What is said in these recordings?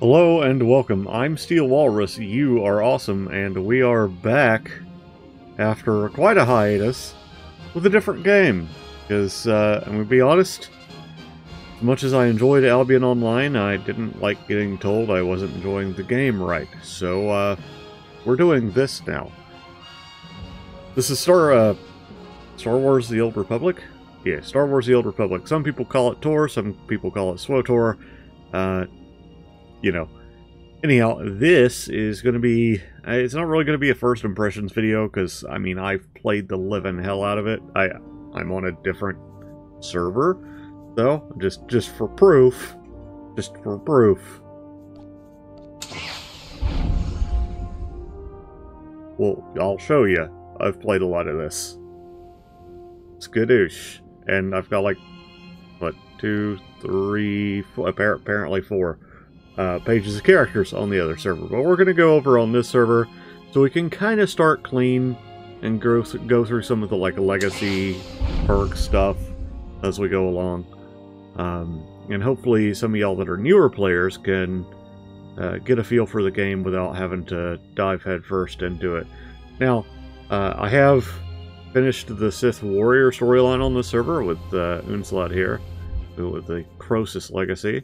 Hello and welcome. I'm Steel Walrus, you are awesome, and we are back after quite a hiatus with a different game. Because, I'm gonna be honest, as much as I enjoyed Albion Online, I didn't like getting told I wasn't enjoying the game right. So, we're doing this now. This is Star Wars The Old Republic? Yeah, Star Wars The Old Republic. Some people call it Tor, some people call it SWTOR. You know. Anyhow, this is going to be... It's not really going to be a first impressions video, because, I mean, I've played the living hell out of it. I'm on a different server, though, just for proof. Just for proof. Well, I'll show you. I've played a lot of this. Skadoosh. And I've got, like, what, 2, 3, 4, apparently 4. Pages of characters on the other server. But we're going to go over on this server so we can kind of start clean and go through some of the like legacy perk stuff as we go along. And hopefully some of y'all that are newer players can get a feel for the game without having to dive headfirst into it. Now, I have finished the Sith Warrior storyline on this server with Unslot here, with the Croesus legacy.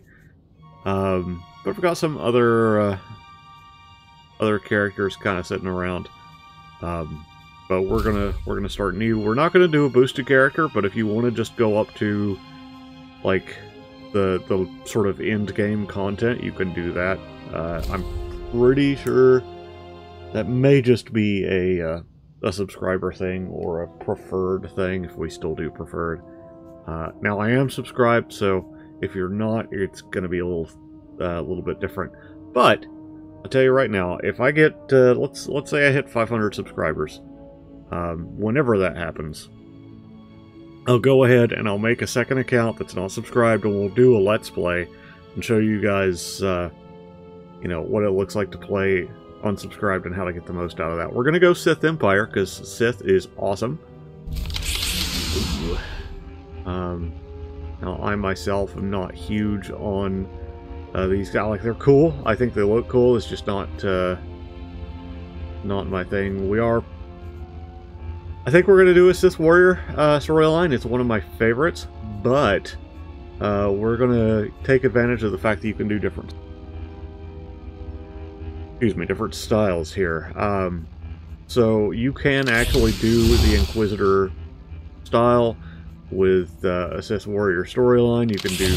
But we've got some other characters kind of sitting around. But we're gonna start new. We're not gonna do a boosted character, but if you want to just go up to like the sort of end game content, you can do that. I'm pretty sure that may just be a subscriber thing or a preferred thing if we still do preferred. Now I am subscribed, so if you're not, it's going to be a little bit different. But I'll tell you right now, if I get let's say I hit 500 subscribers, whenever that happens, I'll go ahead and I'll make a second account that's not subscribed, and we'll do a let's play and show you guys, you know, what it looks like to play unsubscribed and how to get the most out of that. We're gonna go Sith Empire because Sith is awesome. Ooh. Now, I myself am not huge on these guys. Like, they're cool. I think they look cool. It's just not my thing. I think we're going to do a Sith Warrior storyline. It's one of my favorites, but we're going to take advantage of the fact that you can do different styles here. So you can actually do the Inquisitor style with a Sith Warrior storyline. You can do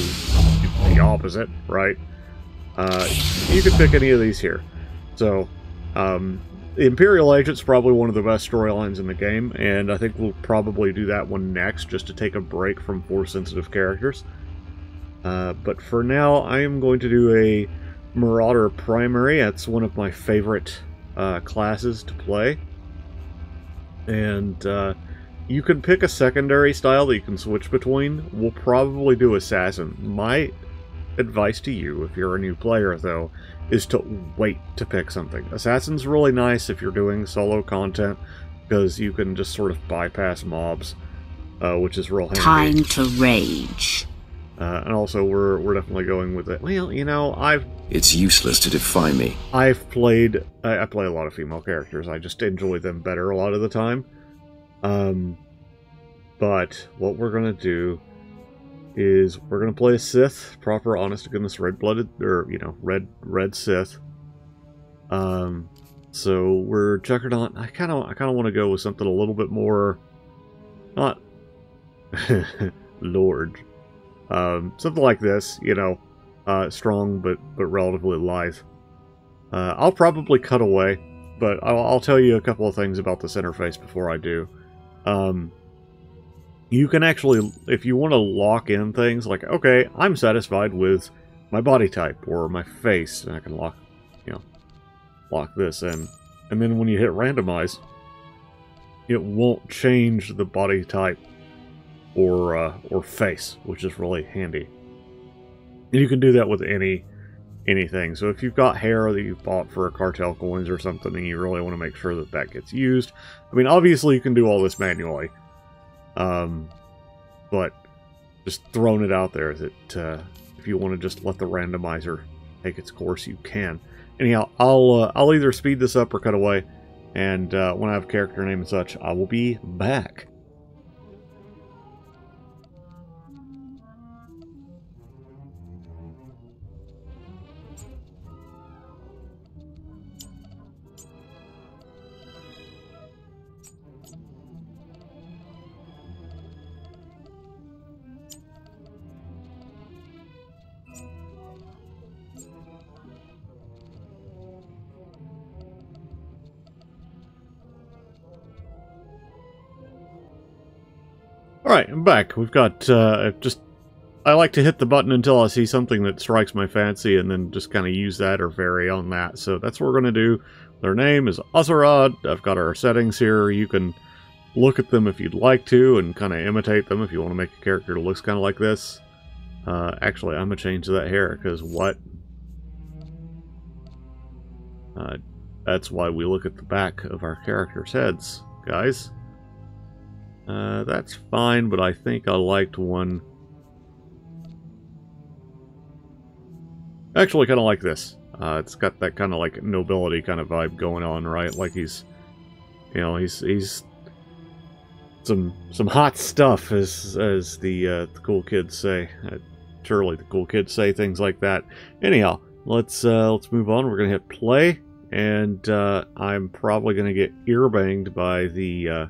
the opposite, right? You can pick any of these here. So, the Imperial Agent's probably one of the best storylines in the game, and I think we'll probably do that one next, just to take a break from Force-sensitive characters. But for now, I am going to do a Marauder Primary. That's one of my favorite classes to play. And, you can pick a secondary style that you can switch between. We'll probably do Assassin. My advice to you, if you're a new player, though, is to wait to pick something. Assassin's really nice if you're doing solo content, because you can just sort of bypass mobs, which is real handy. Time to rage. And also, we're definitely going with it. Well, you know, It's useless to defy me. I play a lot of female characters. I just enjoy them better a lot of the time. But what we're gonna do is we're gonna play a Sith, proper, honest-to-goodness, red-blooded, or, you know, red Sith. So we're Juggernaut. I kind of want to go with something a little bit more, not Lord, something like this, you know, strong but relatively lithe. I'll probably cut away, but I'll tell you a couple of things about this interface before I do. You can actually, if you want to lock in things, like, okay, I'm satisfied with my body type or my face, and I can lock this in. And then when you hit randomize, it won't change the body type or face, which is really handy. And you can do that with anything. So if you've got hair that you've bought for a cartel coins or something, and you really want to make sure that that gets used, I mean, obviously you can do all this manually. But just throwing it out there that if you want to just let the randomizer take its course, you can. Anyhow, I'll either speed this up or cut away, and when I have a character name and such, I will be back. Alright, I'm back. We've got, I like to hit the button until I see something that strikes my fancy, and then just kind of use that or vary on that. So that's what we're going to do. Their name is Azarad. I've got our settings here. You can look at them if you'd like to, and kind of imitate them if you want to make a character that looks kind of like this. Actually, I'm going to change that hair, because what? That's why we look at the back of our characters' heads, guys. That's fine, but I think I liked one. Actually, kind of like this. It's got that kind of like nobility kind of vibe going on, right? Like he's, you know, he's some hot stuff, as the cool kids say. Surely the cool kids say things like that. Anyhow, let's move on. We're gonna hit play, and I'm probably gonna get ear banged by the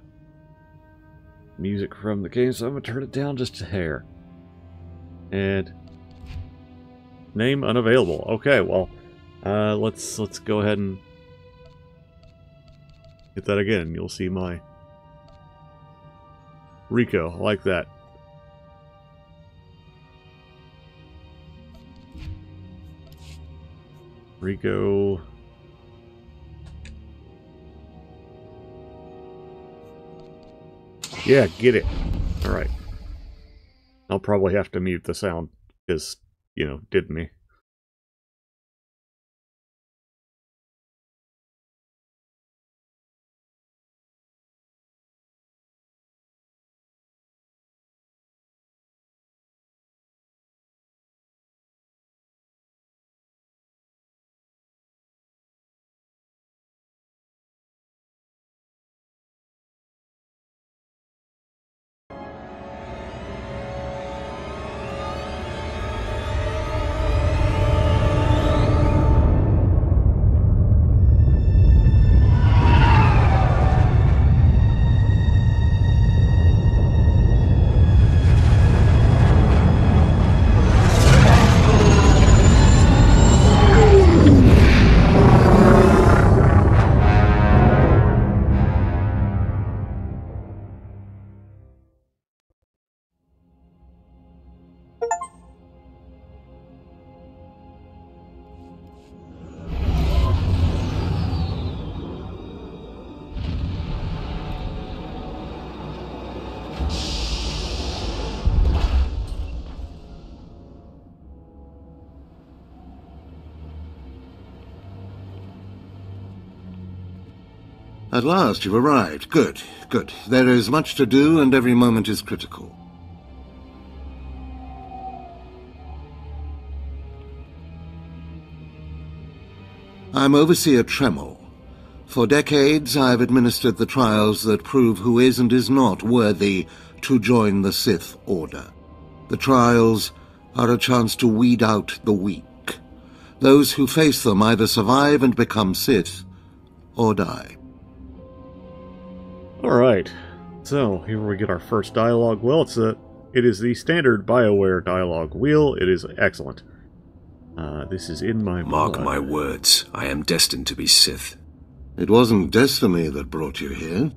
music from the game, so I'm gonna turn it down just a hair. And name unavailable. Okay, well, let's go ahead and hit that again. You'll see my Rico, like that. Rico. Yeah, get it. Alright. I'll probably have to mute the sound, because, you know, did me. At last, you've arrived. Good, good. There is much to do, and every moment is critical. I'm Overseer Tremel. For decades, I've administered the trials that prove who is and is not worthy to join the Sith Order. The trials are a chance to weed out the weak. Those who face them either survive and become Sith, or die. Alright, so here we get our first dialogue. Well, it is the standard BioWare dialogue wheel. It is excellent. This is in my Mark blood. my words, I am destined to be Sith. It wasn't destiny that brought you here.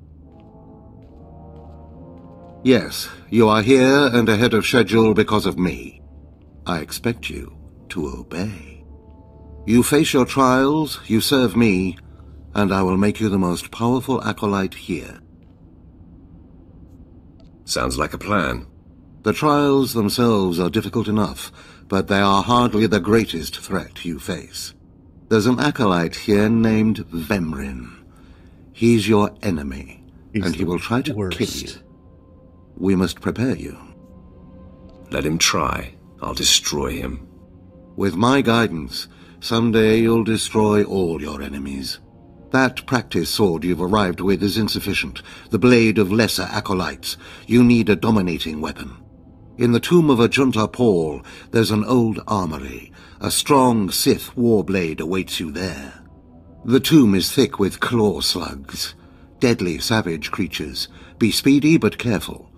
Yes, you are here and ahead of schedule because of me. I expect you to obey. You face your trials, you serve me, and I will make you the most powerful acolyte here. Sounds like a plan. The trials themselves are difficult enough, but they are hardly the greatest threat you face. There's an acolyte here named Vemrin. He's your enemy, and he will try to kill you. We must prepare you. Let him try. I'll destroy him. With my guidance, Someday you'll destroy all your enemies. That practice sword you've arrived with is insufficient. The blade of lesser acolytes. You need a dominating weapon. In the tomb of Ajunta Paul, there's an old armory. A strong Sith warblade awaits you there. The tomb is thick with claw slugs. Deadly savage creatures. Be speedy but careful.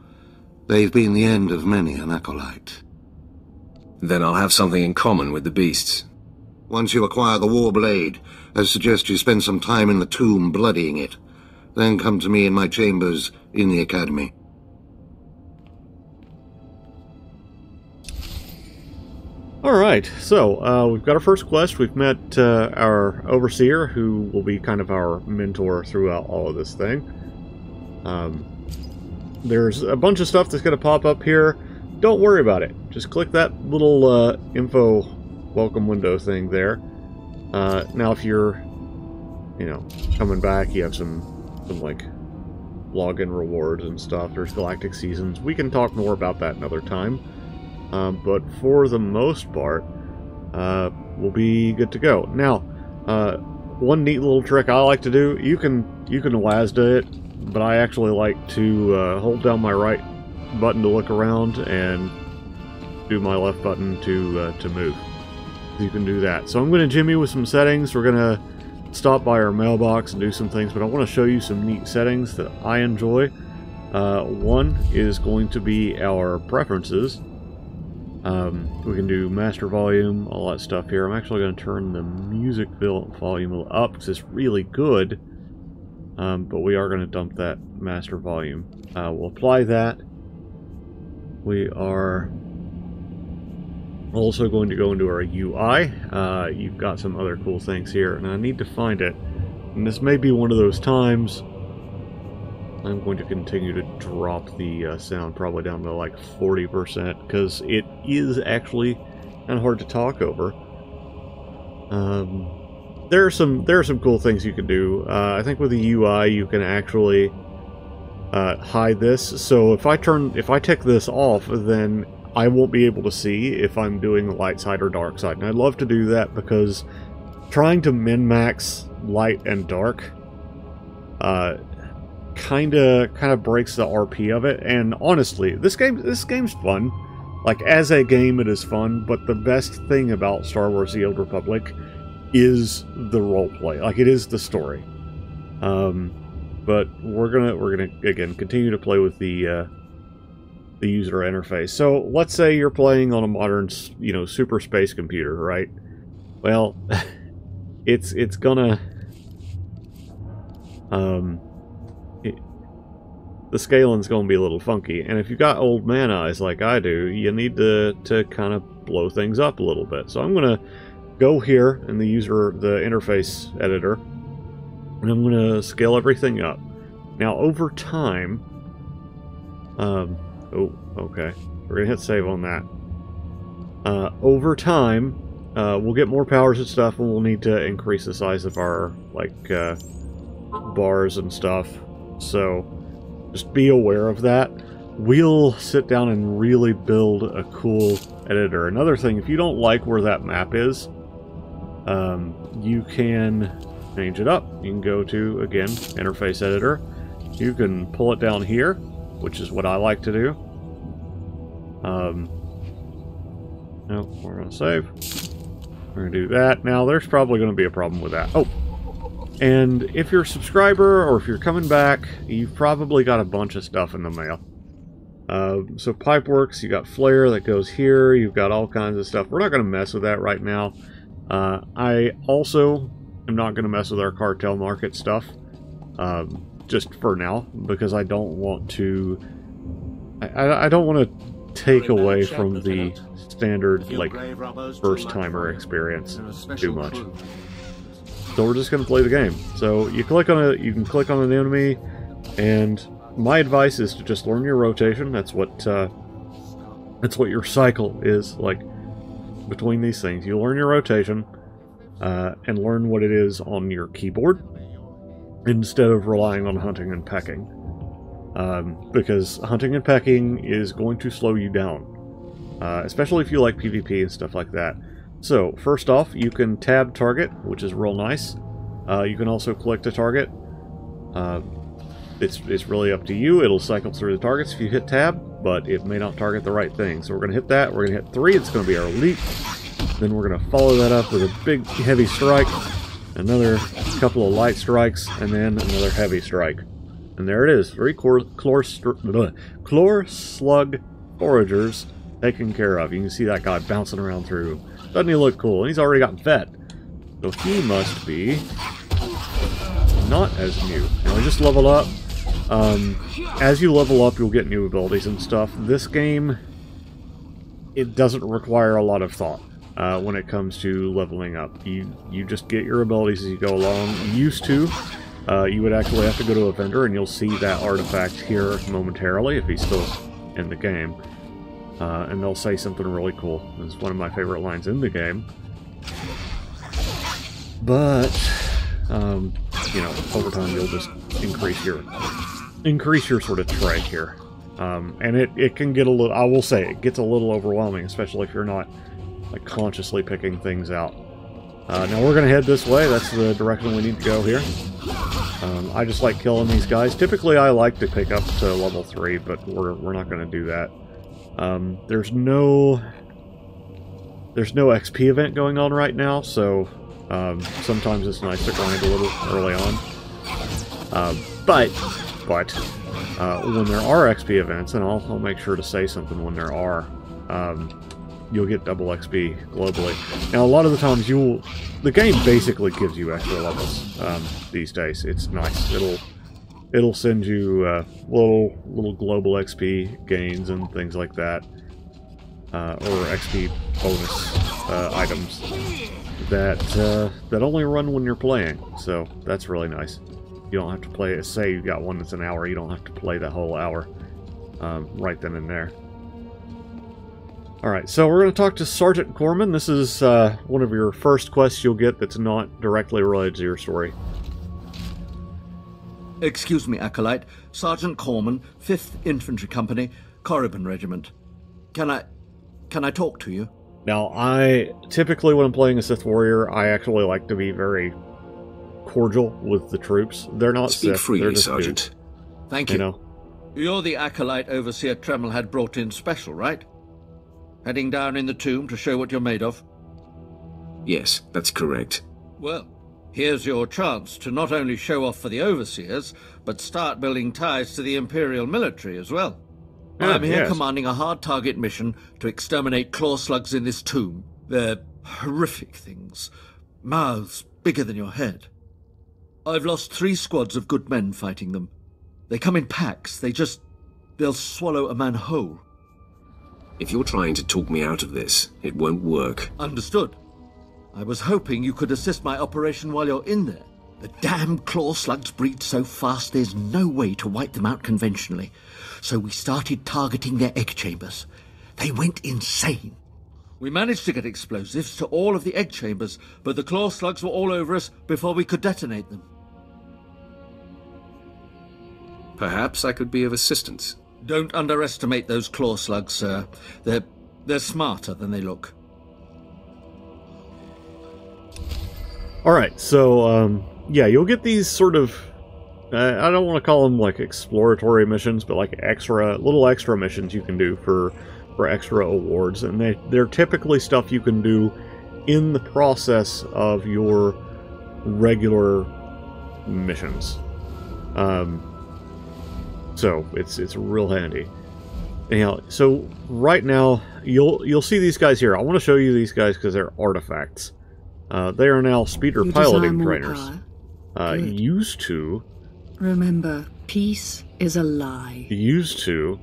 They've been the end of many an acolyte. Then I'll have something in common with the beasts. Once you acquire the warblade, I suggest you spend some time in the tomb bloodying it. Then come to me in my chambers in the academy. Alright, so we've got our first quest. We've met our overseer, who will be kind of our mentor throughout all of this thing. There's a bunch of stuff that's going to pop up here. Don't worry about it. Just click that little info welcome window thing there. Now if you're, coming back, you have some like login rewards and stuff. There's galactic seasons. We can talk more about that another time. But for the most part, we'll be good to go. Now, one neat little trick I like to do, you can WASD it, but I actually like to hold down my right button to look around and do my left button to move. You can do that. So I'm going to jimmy with some settings. We're going to stop by our mailbox and do some things, but I want to show you some neat settings that I enjoy. One is going to be our preferences. We can do master volume, all that stuff here. I'm actually going to turn the music volume up because it's really good, but we are going to dump that master volume. We'll apply that. We are also going to go into our UI. You've got some other cool things here, and I need to find it. And this may be one of those times I'm going to continue to drop the sound probably down to like 40% because it is actually kind of hard to talk over. There are some cool things you can do. I think with the UI you can actually hide this. So if I tick this off, then I won't be able to see if I'm doing the light side or dark side. And I'd love to do that because trying to min-max light and dark kind of breaks the RP of it. And honestly, this game's fun. Like, as a game, it is fun, but the best thing about Star Wars: The Old Republic is the roleplay. Like, it is the story. But we're gonna again continue to play with the user interface. So let's say you're playing on a modern, super space computer, right? Well, it's gonna the scaling's gonna be a little funky, and if you've got old man eyes like I do, you need to kind of blow things up a little bit. So I'm gonna go here in the interface editor, and I'm gonna scale everything up. Now over time, oh, okay, we're gonna hit save on that. Over time, we'll get more powers and stuff, and we'll need to increase the size of our bars and stuff. So just be aware of that. We'll sit down and really build a cool editor. Another thing, if you don't like where that map is, you can change it up. You can go to, again, interface editor. You can pull it down here, which is what I like to do. No, we're going to save. We're going to do that. Now, there's probably going to be a problem with that. Oh, and if you're a subscriber or if you're coming back, you've probably got a bunch of stuff in the mail. So Pipeworks, you got Flare that goes here. You've got all kinds of stuff. We're not going to mess with that right now. I also am not going to mess with our cartel market stuff. Just for now, because I don't want to... I don't want to take away from the standard, like, first-timer experience too much. So we're just going to play the game. So you click on it, you can click on an enemy, and my advice is to just learn your rotation. That's what your cycle is, like, between these things. You learn your rotation, and learn what it is on your keyboard, instead of relying on hunting and pecking. Because hunting and pecking is going to slow you down. Especially if you like PvP and stuff like that. So, first off, you can tab target, which is real nice. You can also click to target. It's really up to you. It'll cycle through the targets if you hit tab, but it may not target the right thing. So we're going to hit that. We're going to hit 3. It's going to be our leap. Then we're going to follow that up with a big, heavy strike. Another couple of light strikes, and then another heavy strike. And there it is. 3 Chlor Slug Foragers taken care of. You can see that guy bouncing around through. Doesn't he look cool? And he's already gotten fed. So he must be not as new. Now we just leveled up. As you level up, you'll get new abilities and stuff. This game, it doesn't require a lot of thought when it comes to leveling up. You just get your abilities as you go along. You used to. You would actually have to go to a vendor, and you'll see that artifact here momentarily if he's still in the game. And they'll say something really cool. It's one of my favorite lines in the game. But, you know, over time you'll just increase your sort of tray here. And it can get a little, I will say, it gets a little overwhelming, especially if you're not like consciously picking things out. Now we're going to head this way. That's the direction we need to go here. I just like killing these guys. Typically I like to pick up to level 3, but we're not going to do that. There's no XP event going on right now, so sometimes it's nice to grind a little early on. But when there are XP events, and I'll make sure to say something when there are, you'll get double XP globally. Now, a lot of the times the game basically gives you extra levels these days. It's nice. It'll send you little global XP gains and things like that, or XP bonus items that only run when you're playing. So that's really nice. You don't have to play. Say you got one that's an hour, you don't have to play the whole hour right then and there. Alright, so we're going to talk to Sergeant Corman. This is one of your first quests you'll get that's not directly related to your story. Excuse me, Acolyte. Sergeant Corman, 5th Infantry Company, Korriban Regiment. Can I talk to you? Now, I typically, when I'm playing a Sith Warrior, I actually like to be very cordial with the troops. They're not Speak Sith, freely, they're just Sergeant. dudes, Thank you. you know? You're the Acolyte Overseer Tremmel had brought in special, right? Heading down in the tomb to show what you're made of? Yes, that's correct. Well, here's your chance to not only show off for the Overseers, but start building ties to the Imperial military as well. I'm here commanding a hard target mission to exterminate claw slugs in this tomb. They're horrific things. Mouths bigger than your head. I've lost 3 squads of good men fighting them. They come in packs. They'll swallow a man whole. If you're trying to talk me out of this, it won't work. Understood. I was hoping you could assist my operation while you're in there. The damn claw slugs breed so fast there's no way to wipe them out conventionally. So we started targeting their egg chambers. They went insane. We managed to get explosives to all of the egg chambers, but the claw slugs were all over us before we could detonate them. Perhaps I could be of assistance. Don't underestimate those claw slugs, sir. They're smarter than they look. Alright, so, yeah, you'll get these sort of, I don't want to call them, like, exploratory missions, but, like, little extra missions you can do for extra awards, and they're typically stuff you can do in the process of your regular missions. So, it's real handy. Anyhow, so, right now, you'll see these guys here. I want to show you these guys because they're artifacts. They are now speeder piloting trainers. Used to. Remember, peace is a lie. Used to,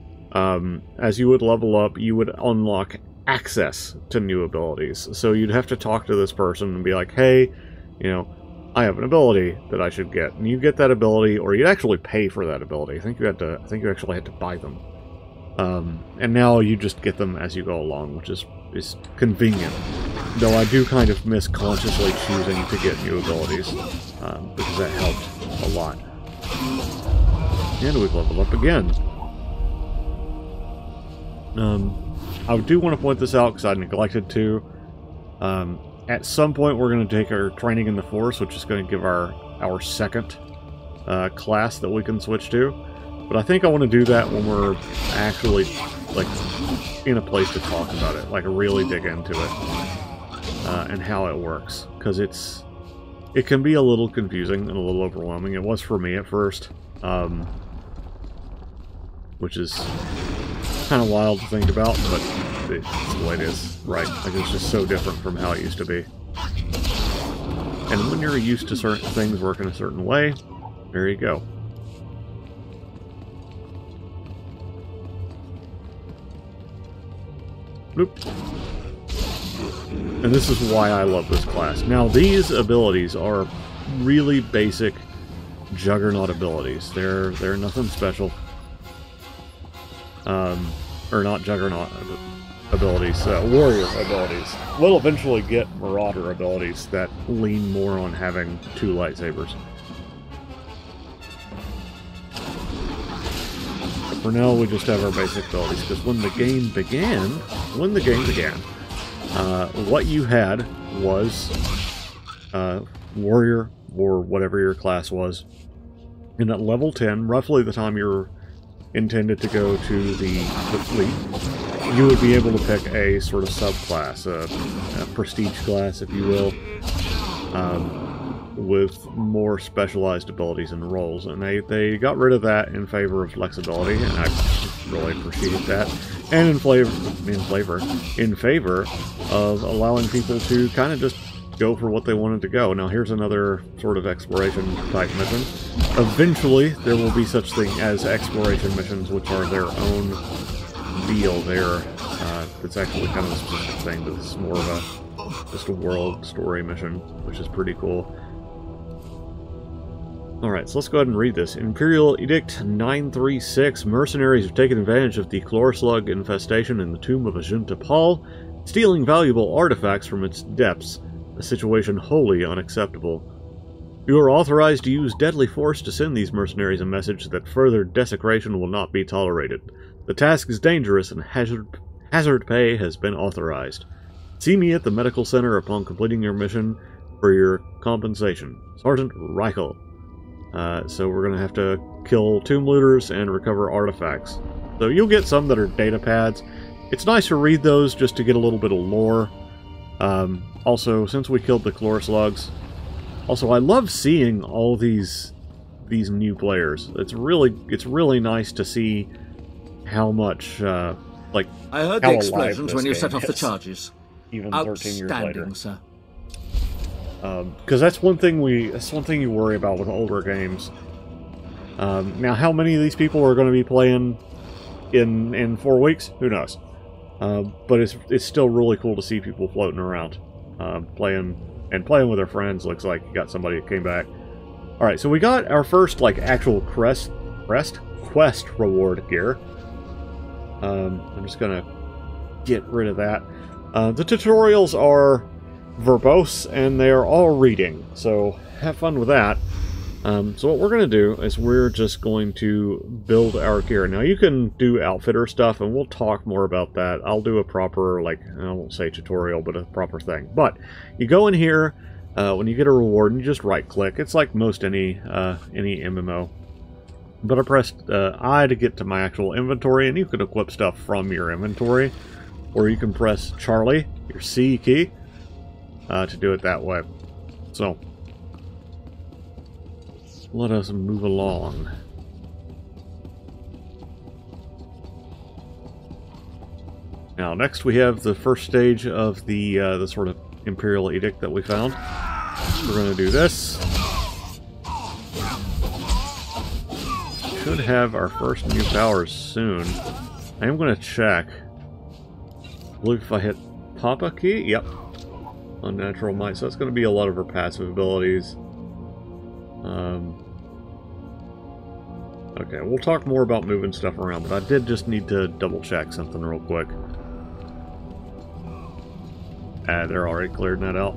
as you would level up, you would unlock access to new abilities. So you'd have to talk to this person and be like, hey, you know, I have an ability that I should get. And you get that ability, or you'd actually pay for that ability. I think you actually had to buy them. And now you just get them as you go along, which is convenient. Though I do kind of miss consciously choosing to get new abilities, because that helped a lot. And we've leveled up again. I do want to point this out because I neglected to. At some point, we're going to take our training in the Force, which is going to give our second class that we can switch to. But I think I want to do that when we're actually, like, in a place to talk about it, like really dig into it, and how it works. Because it can be a little confusing and a little overwhelming. It was for me at first, which is kind of wild to think about, but it's the way it is, right? Like, it's just so different from how it used to be. And when you're used to certain things working a certain way, there you go. Bloop. And this is why I love this class. Now, these abilities are really basic Juggernaut abilities. They're nothing special. Or not Juggernaut abilities, Warrior abilities. We'll eventually get Marauder abilities that lean more on having 2 lightsabers. But for now, we just have our basic abilities, because when the game began, what you had was Warrior, or whatever your class was, and at level 10, roughly the time you're intended to go to the fleet, you would be able to pick a sort of subclass, a prestige class, if you will, with more specialized abilities and roles. And they got rid of that in favor of flexibility, and I really appreciate that. And in favor of allowing people to kind of just go for what they wanted to go. Now here's another sort of exploration type mission. Eventually there will be such thing as exploration missions, which are their own deal there. It's actually kind of a specific thing, but this is more of just a world story mission, which is pretty cool. Alright, so let's go ahead and read this. Imperial Edict 936. Mercenaries have taken advantage of the Chlorslug infestation in the tomb of Ajunta Pal, stealing valuable artifacts from its depths. A situation wholly unacceptable. You are authorized to use deadly force to send these mercenaries a message that further desecration will not be tolerated. The task is dangerous and hazard pay has been authorized. See me at the medical center upon completing your mission for your compensation. Sergeant Reichel. So we're going to have to kill tomb looters and recover artifacts. So you'll get some that are data pads. It's nice to read those just to get a little bit of lore. Also, since we killed the Chloroslugs, also I love seeing all these new players. It's really nice to see how much like I heard the explosions when you set off the charges. Even 13 years later, sir. Because that's one thing you worry about with older games. Now, how many of these people are going to be playing in 4 weeks? Who knows? But it's still really cool to see people floating around, playing with their friends. Looks like you got somebody that came back. All right, so we got our first like actual quest reward gear. I'm just gonna get rid of that. The tutorials are verbose and they are all reading, so have fun with that. So what we're going to do is we're just going to build our gear. Now you can do outfitter stuff, and we'll talk more about that. I'll do a proper, like, I won't say tutorial, but a proper thing. But you go in here when you get a reward, and you just right-click. It's like most any MMO. But I pressed I to get to my actual inventory, and you can equip stuff from your inventory, or you can press Charlie, your C key, to do it that way. So let us move along. Now, next we have the first stage of the sort of Imperial Edict that we found. We're going to do this. Should have our first new powers soon. I am going to check. I believe if I hit Papa key, yep. Unnatural Might, so that's going to be a lot of her passive abilities. Okay, we'll talk more about moving stuff around, but I did just need to double check something real quick. They're already clearing that out.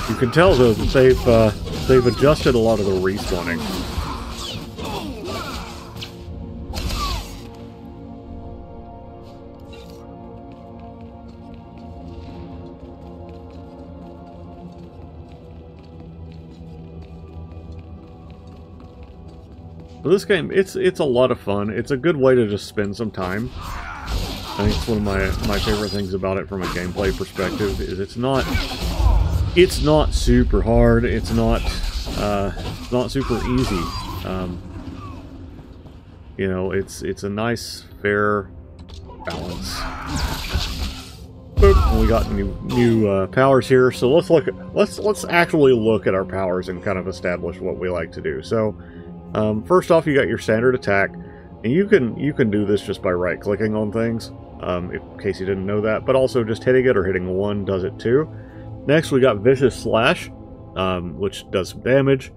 You can tell though that they've adjusted a lot of the respawning. But this game, it's a lot of fun. It's a good way to just spend some time. I think it's one of my favorite things about it from a gameplay perspective is it's not super hard. It's not super easy. You know, it's a nice, fair balance. Boop. We got new powers here, so let's actually look at our powers and kind of establish what we like to do. So, first off, you got your standard attack, and you can do this just by right-clicking on things, in case you didn't know that. But also just hitting it or hitting 1 does it too. Next, we got Vicious Slash, which does some damage,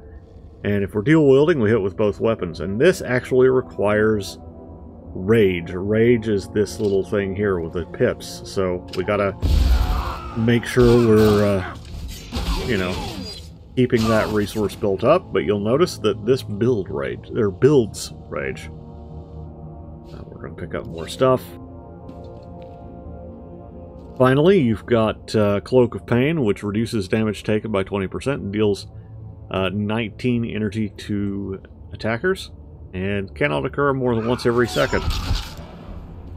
and if we're dual wielding, we hit with both weapons. And this actually requires Rage. Rage is this little thing here with the pips, so we gotta make sure we're, you know, keeping that resource built up. But you'll notice that this builds Rage. We're gonna pick up more stuff. Finally, you've got Cloak of Pain, which reduces damage taken by 20% and deals 19 energy to attackers, and cannot occur more than once every second.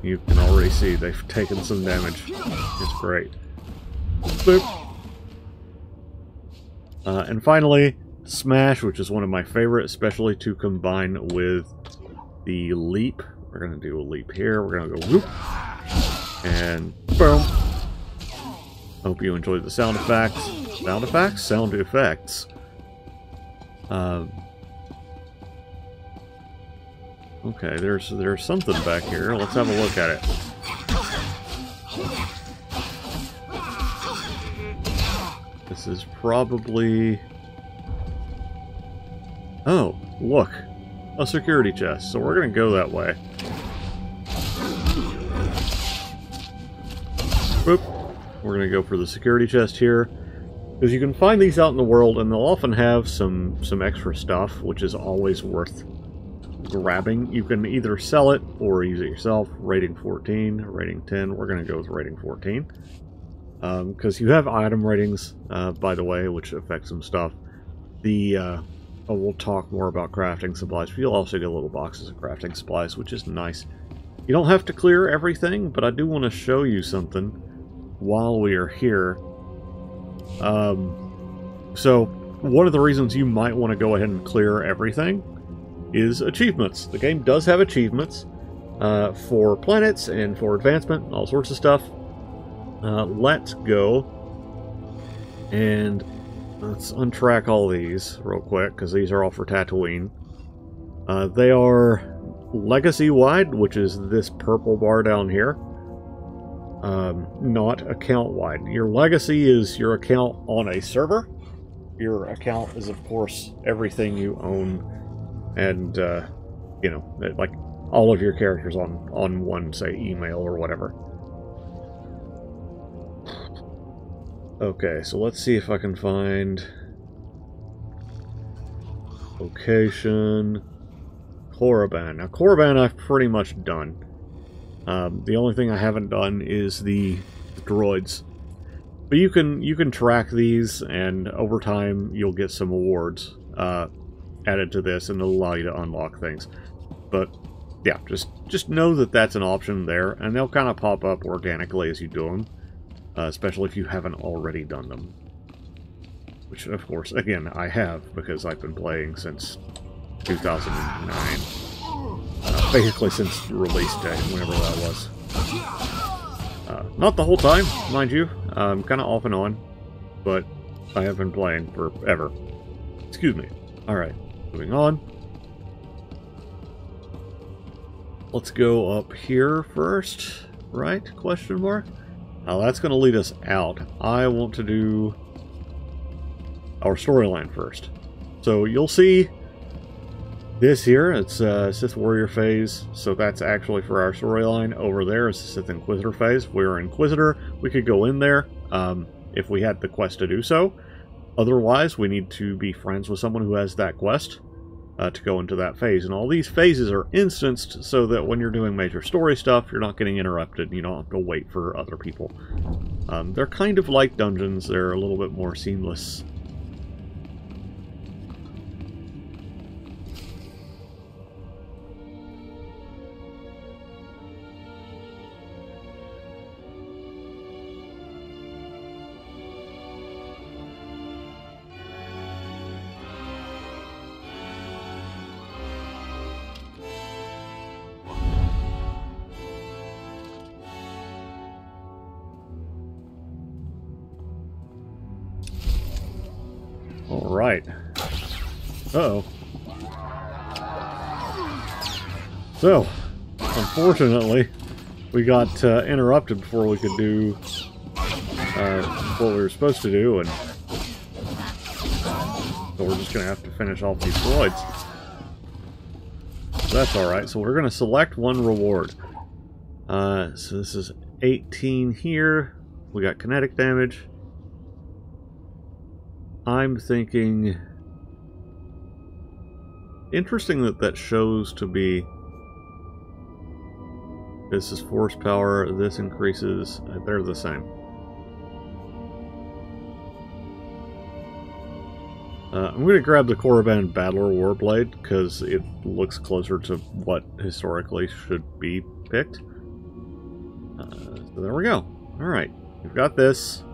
You can already see they've taken some damage. It's great. Boop. And finally, Smash, which is one of my favorite, especially to combine with the leap. We're going to do a leap here. We're going to go whoop. And boom. Hope you enjoyed the sound effects. Sound effects? Sound effects. Okay, there's something back here. Let's have a look at it. This is probably... Oh, look. A security chest. So we're going to go that way. Boop. We're going to go for the security chest here. Because you can find these out in the world, and they'll often have some extra stuff, which is always worth grabbing. You can either sell it or use it yourself. Rating 14, rating 10. We're going to go with rating 14. Because you have item ratings, by the way, which affect some stuff. We'll talk more about crafting supplies, but you'll also get little boxes of crafting supplies, which is nice. You don't have to clear everything, but I do want to show you something while we are here. So, one of the reasons you might want to go ahead and clear everything is achievements. The game does have achievements for planets and for advancement, all sorts of stuff. Let's go and let's untrack all these real quick, because these are all for Tatooine. They are legacy-wide, which is this purple bar down here. Not account-wide. Your legacy is your account on a server. Your account is, of course, everything you own, and, you know, like all of your characters on one, say, email or whatever. Okay, so let's see if I can find location Korriban. Now, Korriban I've pretty much done. The only thing I haven't done is the droids. But you can track these, and over time you'll get some awards added to this, and it'll allow you to unlock things. But yeah, just know that that's an option there, and they'll kind of pop up organically as you do them. Especially if you haven't already done them. Which, of course, again, I have, because I've been playing since 2009. Basically since release day, whenever that was. Not the whole time, mind you. Kind of off and on. But I have been playing forever. Excuse me. Alright, moving on. Let's go up here first. Right? Question mark? Now that's going to lead us out. I want to do our storyline first. So you'll see this here. It's Sith Warrior phase, so that's actually for our storyline. Over there is the Sith Inquisitor phase. We're Inquisitor. We could go in there if we had the quest to do so. Otherwise, we need to be friends with someone who has that quest to go into that phase. And all these phases are instanced so that when you're doing major story stuff, you're not getting interrupted. You don't have to wait for other people. They're kind of like dungeons. They're a little bit more seamless. Alright. Uh-oh. So, unfortunately, we got interrupted before we could do what we were supposed to do, and so we're just going to have to finish off these droids. So that's alright. So we're going to select one reward. So this is 18 here. We got kinetic damage. I'm thinking... Interesting that that shows to be... This is force power, this increases... They're the same. I'm going to grab the Korriban Battler Warblade, because it looks closer to what historically should be picked. So there we go. Alright, we've got this.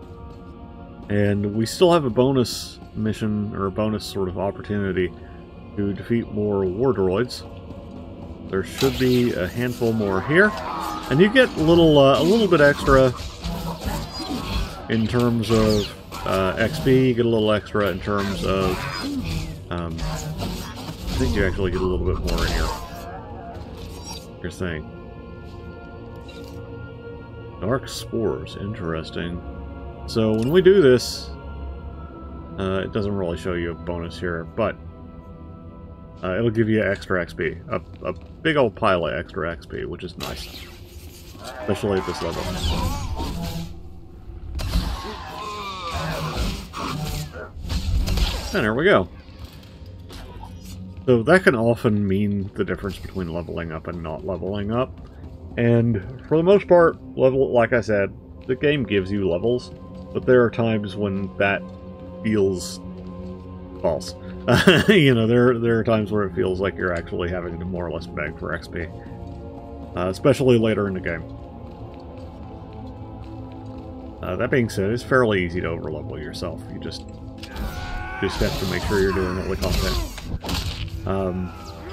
And we still have a bonus mission, or a bonus sort of opportunity to defeat more war droids. There should be a handful more here. And you get a little bit extra in terms of XP, you get a little extra in terms of, I think you actually get a little bit more in your thing. Dark Spores, interesting. So when we do this, it doesn't really show you a bonus here, but it'll give you extra XP. A big old pile of extra XP, which is nice. Especially at this level. And there we go. So that can often mean the difference between leveling up and not leveling up. And for the most part, like I said, the game gives you levels, but there are times when that feels false. You know, there are times where it feels like you're actually having to more or less beg for XP. Especially later in the game. That being said, it's fairly easy to overlevel yourself. You just have to make sure you're doing it with content.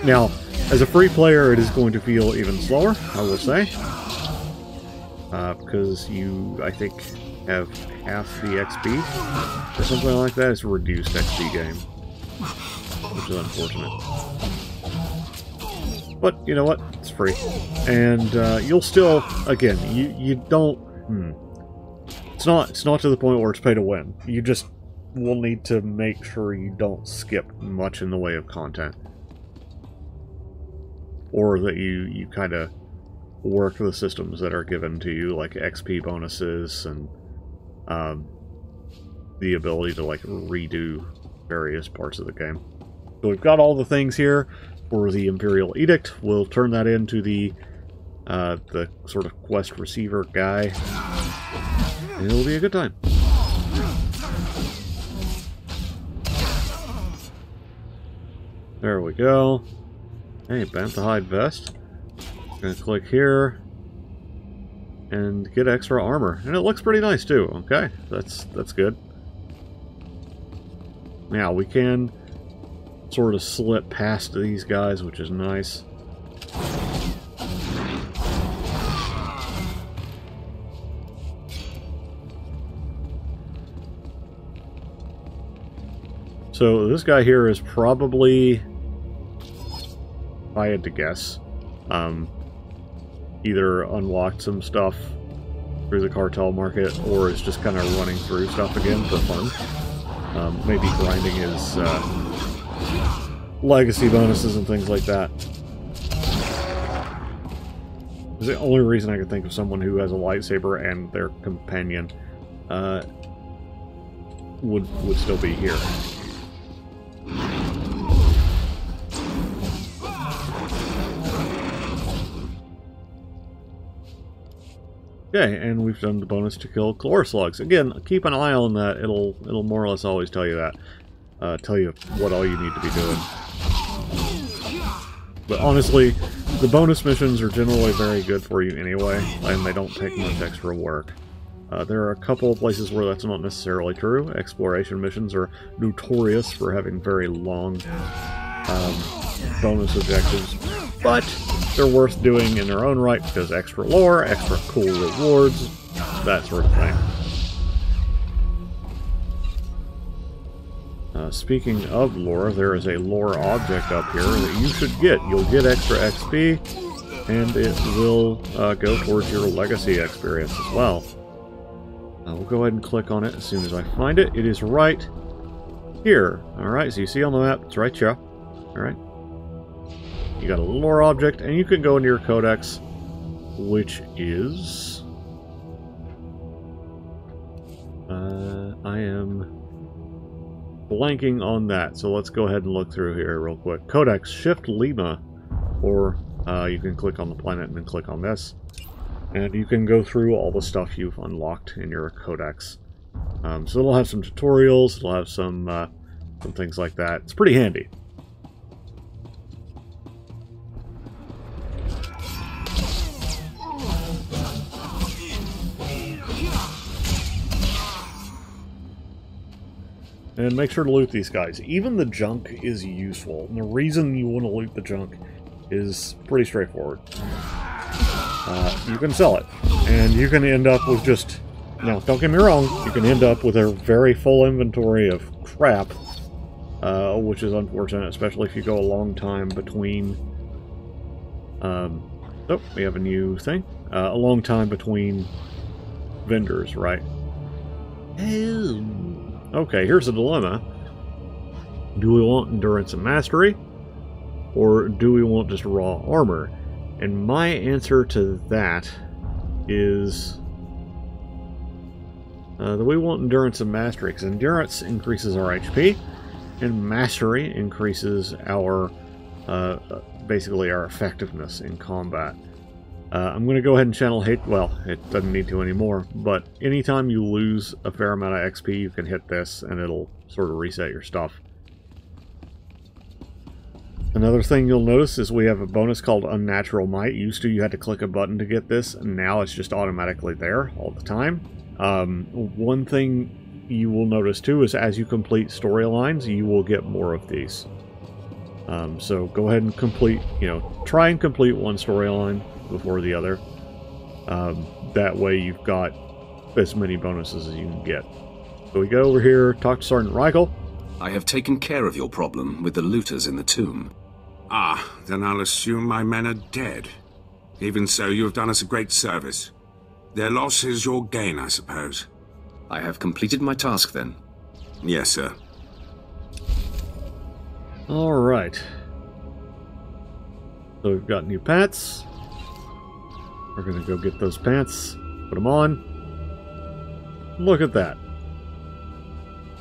Now, as a free player, it is going to feel even slower, I will say. Because you, I think, have half the XP, or something like that. It's a reduced XP game, which is unfortunate. But, you know what? It's free. And you'll still, again, you don't... It's not to the point where it's pay to win. You just will need to make sure you don't skip much in the way of content. Or that you kind of work the systems that are given to you, like XP bonuses and the ability to like redo various parts of the game. So we've got all the things here for the Imperial Edict. We'll turn that into the sort of quest receiver guy, and it'll be a good time. There we go. Hey, Bantha Hide Vest. Gonna click here and get extra armor, and it looks pretty nice too. Okay, that's good. Now we can sort of slip past these guys, which is nice. So this guy here is probably, if I had to guess, either unlocked some stuff through the cartel market, or is just kind of running through stuff again for fun. Maybe grinding his legacy bonuses and things like that. It's the only reason I can think of someone who has a lightsaber and their companion would still be here. Okay, and we've done the bonus to kill Chlor slugs. Again, keep an eye on that. It'll more or less always tell you that. Tell you what all you need to be doing. But honestly, the bonus missions are generally very good for you anyway, and they don't take much extra work. There are a couple of places where that's not necessarily true. Exploration missions are notorious for having very long bonus objectives, but they're worth doing in their own right because extra lore, extra cool rewards, that sort of thing. Speaking of lore, there is a lore object up here that you should get. You'll get extra XP, and it will go towards your legacy experience as well. We'll go ahead and click on it as soon as I find it. It is right here. Alright, so you see on the map, it's right here. Alright. You got a lore object, and you can go into your codex, which is... I am blanking on that, so let's go ahead and look through here real quick. Codex, Shift Lima, or you can click on the planet and then click on this, and you can go through all the stuff you've unlocked in your codex. So it'll have some tutorials, it'll have some things like that. It's pretty handy. And make sure to loot these guys. Even the junk is useful. And the reason you want to loot the junk is pretty straightforward. You can sell it. And you can end up with just... Now, don't get me wrong. You can end up with a very full inventory of crap. Which is unfortunate, especially if you go a long time between... oh, we have a new thing. A long time between vendors, right? Okay, here's a dilemma. Do we want endurance and mastery? Or do we want just raw armor? And my answer to that is... that we want endurance and mastery, because endurance increases our HP, and mastery increases our... basically our effectiveness in combat. I'm going to go ahead and channel hate. Well, it doesn't need to anymore, but anytime you lose a fair amount of XP, you can hit this, and it'll sort of reset your stuff. Another thing you'll notice is we have a bonus called Unnatural Might. Used to, you had to click a button to get this, and now it's just automatically there all the time. One thing you will notice, too, is as you complete storylines, you will get more of these. So go ahead and complete, try and complete one storyline before the other. That way you've got as many bonuses as you can get. So we go over here, talk to Sergeant Reichel. I have taken care of your problem with the looters in the tomb. Ah, then I'll assume my men are dead. Even so, you have done us a great service. Their loss is your gain, I suppose. I have completed my task, then. Yes, sir. Alright. So we've got new pants. We're gonna go get those pants, put them on. Look at that.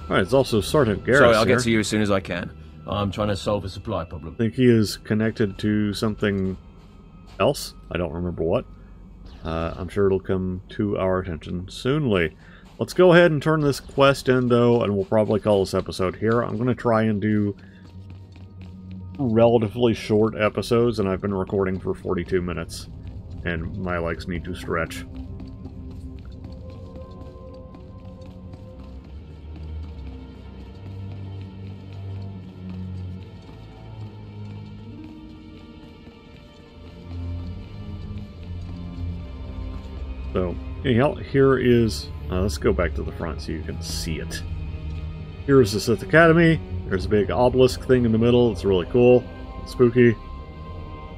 Alright, it's also Sergeant Garrus. Sorry, I'll get to you as soon as I can. I'm trying to solve a supply problem. I think he is connected to something else. I don't remember what. I'm sure it'll come to our attention soonly. Let's go ahead and turn this quest in, though, and we'll probably call this episode here. I'm going to try and do relatively short episodes, and I've been recording for 42 minutes, and my legs need to stretch. So, anyhow, here is... let's go back to the front so you can see it. Here's the Sith Academy. There's a big obelisk thing in the middle. It's really cool. It's spooky.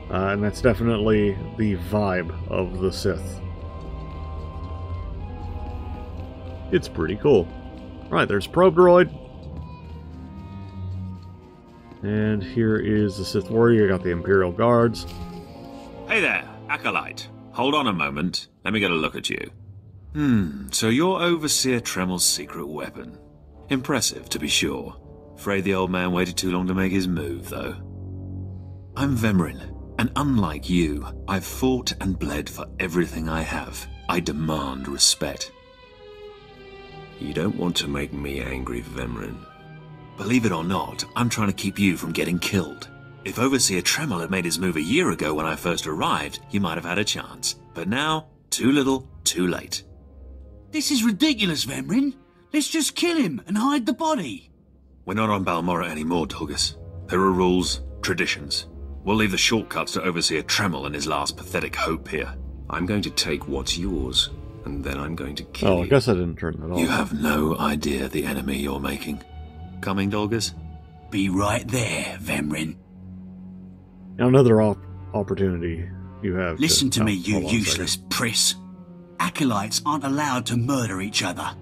And that's definitely the vibe of the Sith. It's pretty cool. Right, there's Probe Droid. And here is the Sith Warrior. You got the Imperial Guards. Hey there, Acolyte. Hold on a moment. Let me get a look at you. So you're Overseer Tremel's secret weapon. Impressive, to be sure. Afraid the old man waited too long to make his move, though. I'm Vemrin, and unlike you, I've fought and bled for everything I have. I demand respect. You don't want to make me angry, Vemrin. Believe it or not, I'm trying to keep you from getting killed. If Overseer Tremel had made his move a year ago when I first arrived, you might have had a chance. But now, too little, too late. This is ridiculous, Vemrin. Let's just kill him and hide the body. We're not on Balmorra anymore, Tulgus. There are rules, traditions. We'll leave the shortcuts to Overseer Tremel and his last pathetic hope here. I'm going to take what's yours, and then I'm going to kill you. Oh, I guess I didn't turn that off. You have no idea the enemy you're making. coming, Dolgus? Be right there, Vemrin. Now another opportunity you have. Listen to me, you hold on a useless priss. Acolytes aren't allowed to murder each other.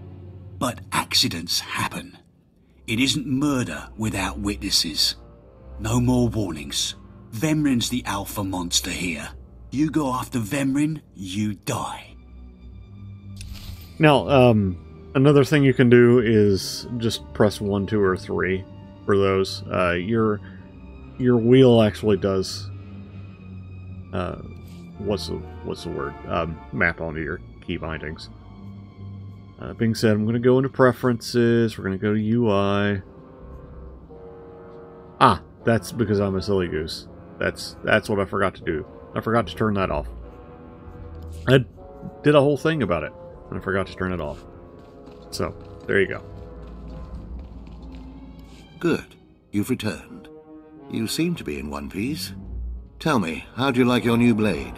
But accidents happen. It isn't murder without witnesses. No more warnings. Vemrin's the alpha monster here. You go after Vemrin, you die. Now, another thing you can do is just press 1, 2, or 3 for those. Your wheel actually does what's the word? Map onto your key bindings. Being said, I'm going to go into preferences. We're going to go to UI. Ah, that's because I'm a silly goose. That's what I forgot to do. I forgot to turn that off. I did a whole thing about it, and I forgot to turn it off. So, there you go. Good. You've returned. You seem to be in one piece. Tell me, how do you like your new blade?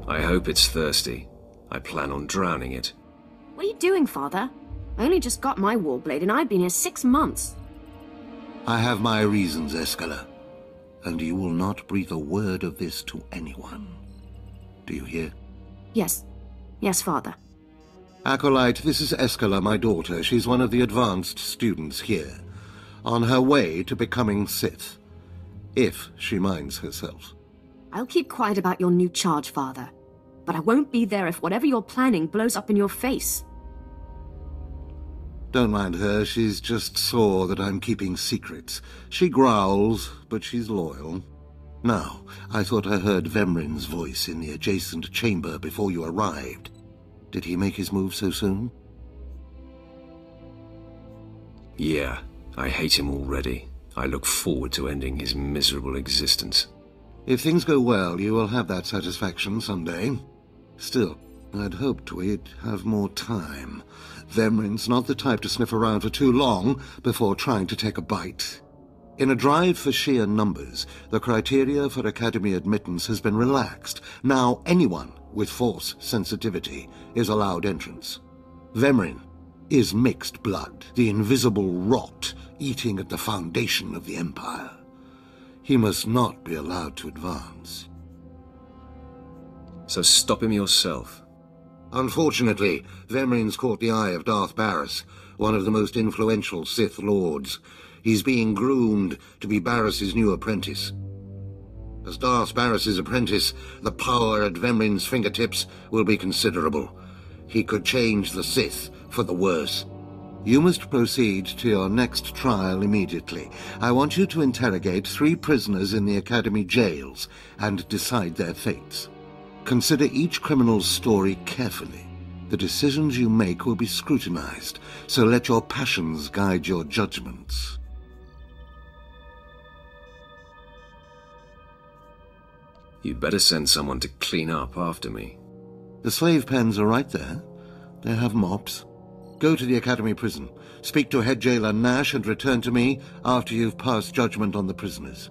I hope it's thirsty. I plan on drowning it. What are you doing, Father? I only just got my warblade and I've been here 6 months. I have my reasons, Escala. And you will not breathe a word of this to anyone. Do you hear? Yes. Yes, Father. Acolyte, this is Escala, my daughter. She's one of the advanced students here. On her way to becoming Sith. If she minds herself. I'll keep quiet about your new charge, Father. But I won't be there if whatever you're planning blows up in your face. Don't mind her, she's just sore that I'm keeping secrets. She growls, but she's loyal. Now, I thought I heard Vemrin's voice in the adjacent chamber before you arrived. Did he make his move so soon? Yeah, I hate him already. I look forward to ending his miserable existence. If things go well, you will have that satisfaction someday. Still, I'd hoped we'd have more time. Vemrin's not the type to sniff around for too long before trying to take a bite. In a drive for sheer numbers, the criteria for Academy admittance has been relaxed. Now anyone with Force sensitivity is allowed entrance. Vemrin is mixed blood, the invisible rot eating at the foundation of the Empire. He must not be allowed to advance. So stop him yourself. Unfortunately, Vemrin's caught the eye of Darth Barris, one of the most influential Sith Lords. He's being groomed to be Barris's new apprentice. As Darth Barris's apprentice, the power at Vemrin's fingertips will be considerable. He could change the Sith for the worse. You must proceed to your next trial immediately. I want you to interrogate 3 prisoners in the Academy jails and decide their fates. Consider each criminal's story carefully. The decisions you make will be scrutinized, so let your passions guide your judgments. You'd better send someone to clean up after me. The slave pens are right there. They have mops. Go to the Academy prison, speak to head jailer Nash, and return to me after you've passed judgment on the prisoners.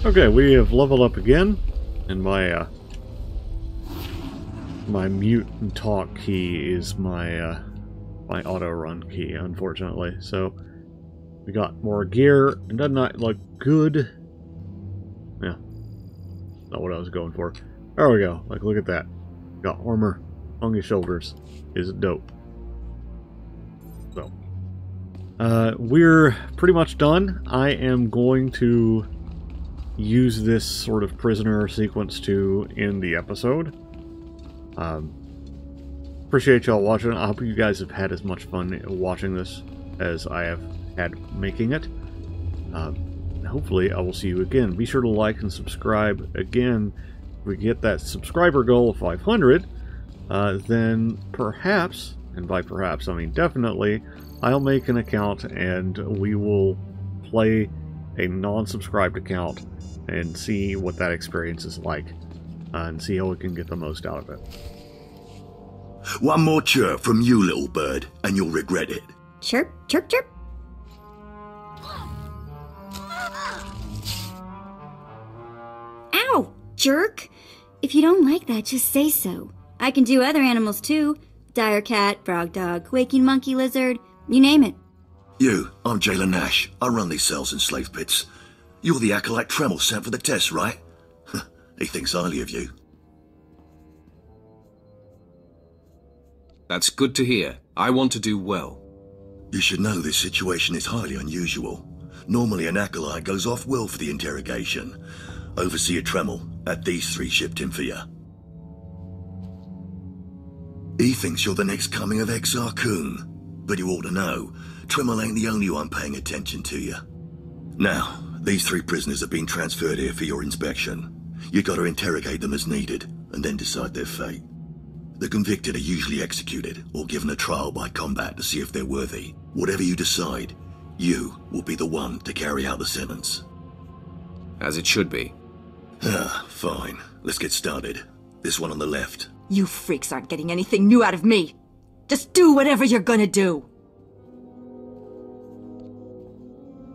Okay, we have leveled up again, and my my mute and talk key is my my auto run key, unfortunately. So we got more gear, and does not look good. Yeah, not what I was going for. There we go. Like, look at that. Got armor on your shoulders. Is dope. So, we're pretty much done. I am going to use this sort of prisoner sequence to end the episode. Appreciate y'all watching. I hope you guys have had as much fun watching this as I have had making it. Hopefully I will see you again. Be sure to like and subscribe. Again, if we get that subscriber goal of 500, then perhaps, and by perhaps I mean definitely, I'll make an account and we will play a non-subscribed account and see what that experience is like, and see how we can get the most out of it. One more chirp from you, little bird, and you'll regret it. Chirp, chirp, chirp. Ow, jerk! If you don't like that, just say so. I can do other animals too. Dire cat, frog dog, waking monkey lizard, you name it. I'm Jailer Nash. I run these cells and slave pits. You're the acolyte Tremel sent for the test, right? He thinks highly of you. That's good to hear. I want to do well. You should know this situation is highly unusual. Normally an acolyte goes off-will for the interrogation. Overseer Tremel had these three shipped in for you. He thinks you're the next coming of Exar Kun, but you ought to know, Tremel ain't the only one paying attention to you. Now, these three prisoners have been transferred here for your inspection. You got to interrogate them as needed, and then decide their fate. The convicted are usually executed, or given a trial by combat to see if they're worthy. Whatever you decide, you will be the one to carry out the sentence. As it should be. Fine. Let's get started. This one on the left. You freaks aren't getting anything new out of me. Just do whatever you're gonna do.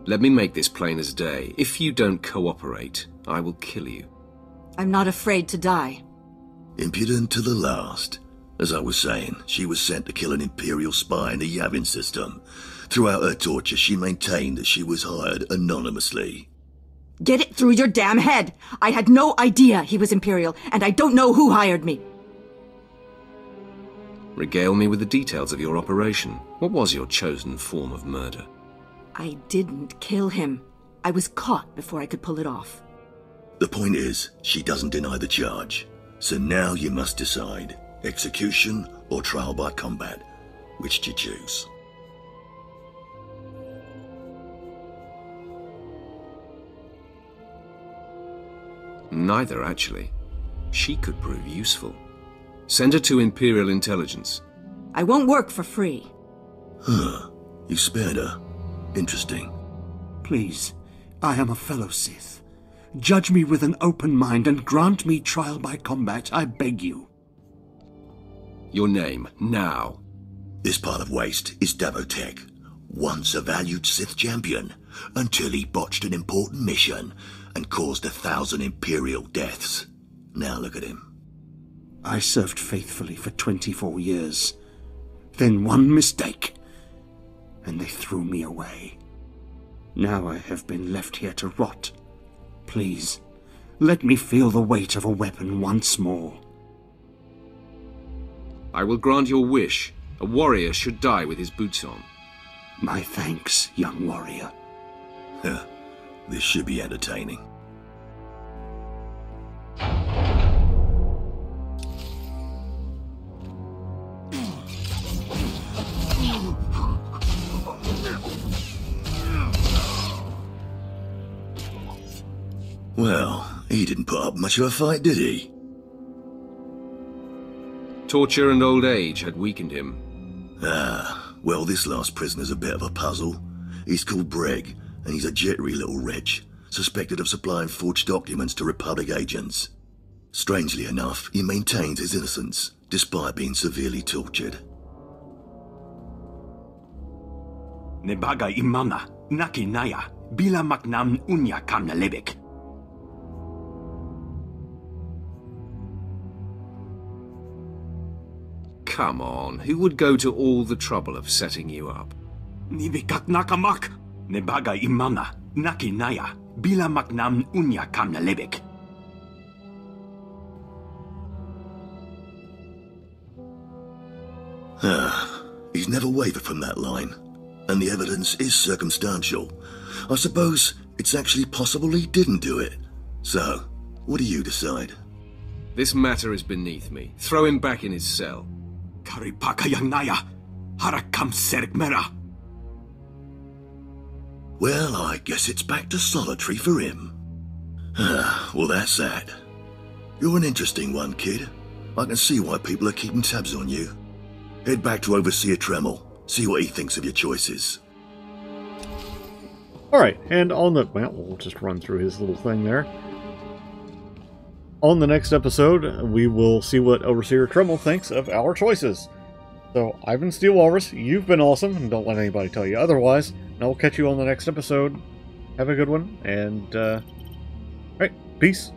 Let me make this plain as day. If you don't cooperate, I will kill you. I'm not afraid to die. Impudent to the last. As I was saying, she was sent to kill an Imperial spy in the Yavin system. Throughout her torture, she maintained that she was hired anonymously. Get it through your damn head! I had no idea he was Imperial, and I don't know who hired me. Regale me with the details of your operation. What was your chosen form of murder? I didn't kill him. I was caught before I could pull it off. The point is, she doesn't deny the charge. So now you must decide, execution or trial by combat. Which do you choose? Neither, actually. She could prove useful. Send her to Imperial Intelligence. I won't work for free. You spared her. Interesting. Please, I am a fellow Sith. Judge me with an open mind and grant me trial by combat, I beg you. Your name, now. This part of Waste is Davotech, once a valued Sith champion, until he botched an important mission and caused 1,000 Imperial deaths. Now look at him. I served faithfully for 24 years. Then one mistake, and they threw me away. Now I have been left here to rot. Please, let me feel the weight of a weapon once more. I will grant your wish. A warrior should die with his boots on. My thanks, young warrior. This should be entertaining. Well, he didn't put up much of a fight, did he? Torture and old age had weakened him. Well, this last prisoner's a bit of a puzzle. He's called Breg, and he's a jittery little wretch, suspected of supplying forged documents to Republic agents. Strangely enough, he maintains his innocence, despite being severely tortured. Nebaga imana, naki naya, bila maknam unya kamna lebek. Come on, who would go to all the trouble of setting you up? Nibikat nakamak, nebaga imana, naki naya, bila maknam unya kamna lebek. He's never wavered from that line, and the evidence is circumstantial. I suppose it's actually possible he didn't do it. So, what do you decide? This matter is beneath me. Throw him back in his cell. Karipaka yang naya, harakam sergmera. Well, I guess it's back to solitary for him. Well, that's that. You're an interesting one, kid. I can see why people are keeping tabs on you. Head back to Overseer Tremel. See what he thinks of your choices. Alright, and on the... well, we'll just run through his little thing there. On the next episode, we will see what Overseer Tremel thinks of our choices. So, I've been Steel Walrus, you've been awesome, and don't let anybody tell you otherwise. And I'll catch you on the next episode. Have a good one, and, alright, peace.